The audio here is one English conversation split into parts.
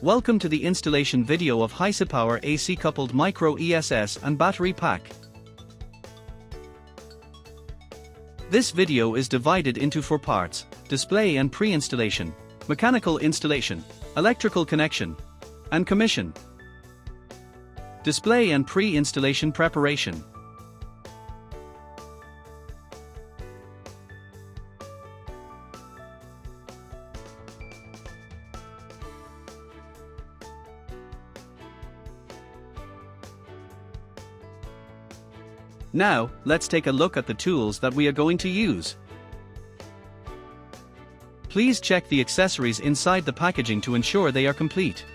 Welcome to the installation video of HYXI Power AC coupled micro ESS and battery pack. This video is divided into 4 parts: display and pre-installation, mechanical installation, electrical connection, and commission. Display and pre-installation preparation. Now, let's take a look at the tools that we are going to use. Please check the accessories inside the packaging to ensure they are complete.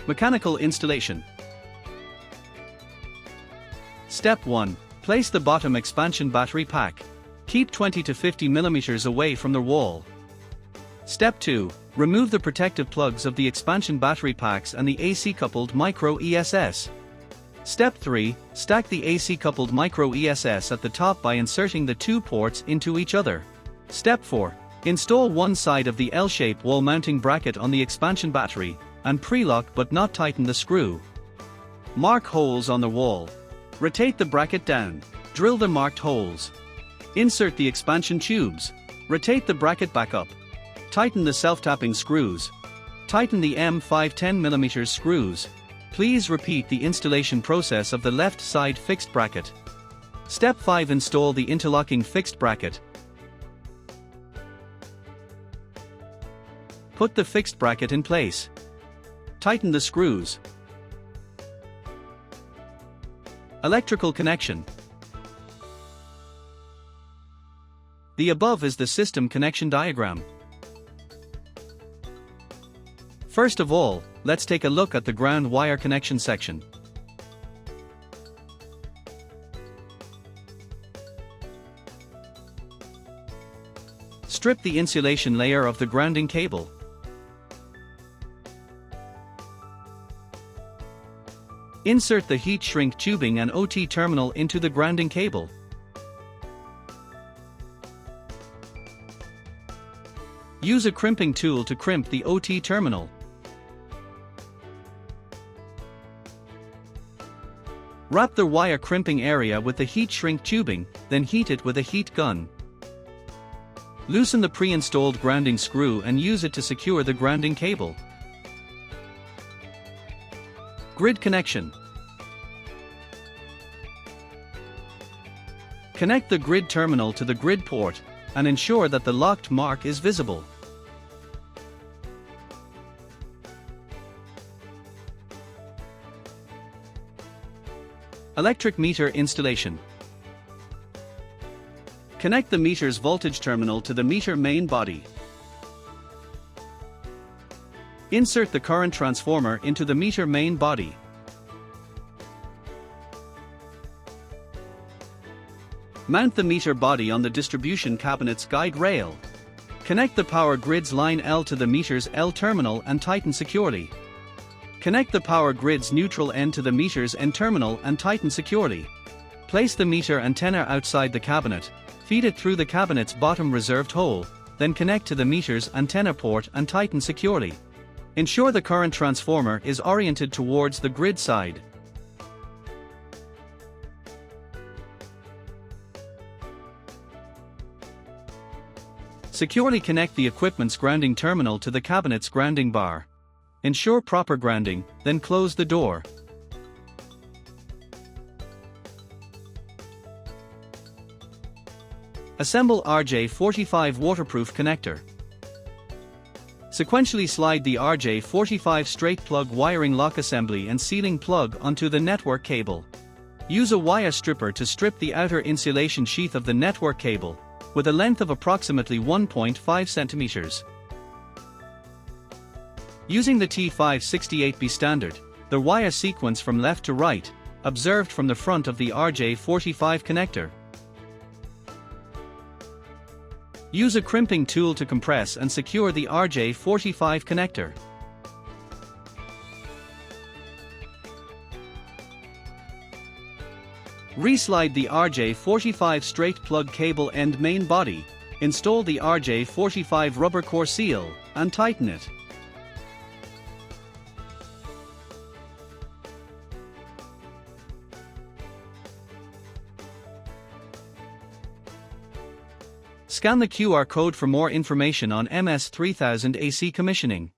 Mechanical installation. Step 1. Place the bottom expansion battery pack. Keep 20 to 50 mm away from the wall. Step 2. Remove the protective plugs of the expansion battery packs and the AC coupled micro ESS. Step 3. Stack the AC coupled micro ESS at the top by inserting the 2 ports into each other. Step 4. Install one side of the L-shaped wall mounting bracket on the expansion battery, and pre-lock but not tighten the screw. Mark holes on the wall. Rotate the bracket down. Drill the marked holes. Insert the expansion tubes. Rotate the bracket back up. Tighten the self-tapping screws. Tighten the M5 10mm screws. Please repeat the installation process of the left side fixed bracket. Step 5. Install the interlocking fixed bracket. Put the fixed bracket in place. Tighten the screws. Electrical connection. The above is the system connection diagram. First of all, let's take a look at the ground wire connection section. Strip the insulation layer of the grounding cable. Insert the heat shrink tubing and OT terminal into the grounding cable. Use a crimping tool to crimp the OT terminal. Wrap the wire crimping area with the heat shrink tubing, then heat it with a heat gun. Loosen the pre-installed grounding screw and use it to secure the grounding cable. Grid connection. Connect the grid terminal to the grid port, and ensure that the locked mark is visible. Electric meter installation. Connect the meter's voltage terminal to the meter main body. Insert the current transformer into the meter main body. Mount the meter body on the distribution cabinet's guide rail. Connect the power grid's line L to the meter's L terminal and tighten securely. Connect the power grid's neutral end to the meter's N terminal and tighten securely. Place the meter antenna outside the cabinet, feed it through the cabinet's bottom reserved hole, then connect to the meter's antenna port and tighten securely. Ensure the current transformer is oriented towards the grid side. Securely connect the equipment's grounding terminal to the cabinet's grounding bar. Ensure proper grounding, then close the door. Assemble RJ45 waterproof connector. Sequentially slide the RJ45 straight plug wiring lock assembly and sealing plug onto the network cable. Use a wire stripper to strip the outer insulation sheath of the network cable, with a length of approximately 1.5 cm. Using the T568B standard, the wire sequence from left to right, observed from the front of the RJ45 connector. Use a crimping tool to compress and secure the RJ45 connector. Reslide the RJ45 straight plug cable end main body, install the RJ45 rubber core seal, and tighten it. Scan the QR code for more information on MS3000AC commissioning.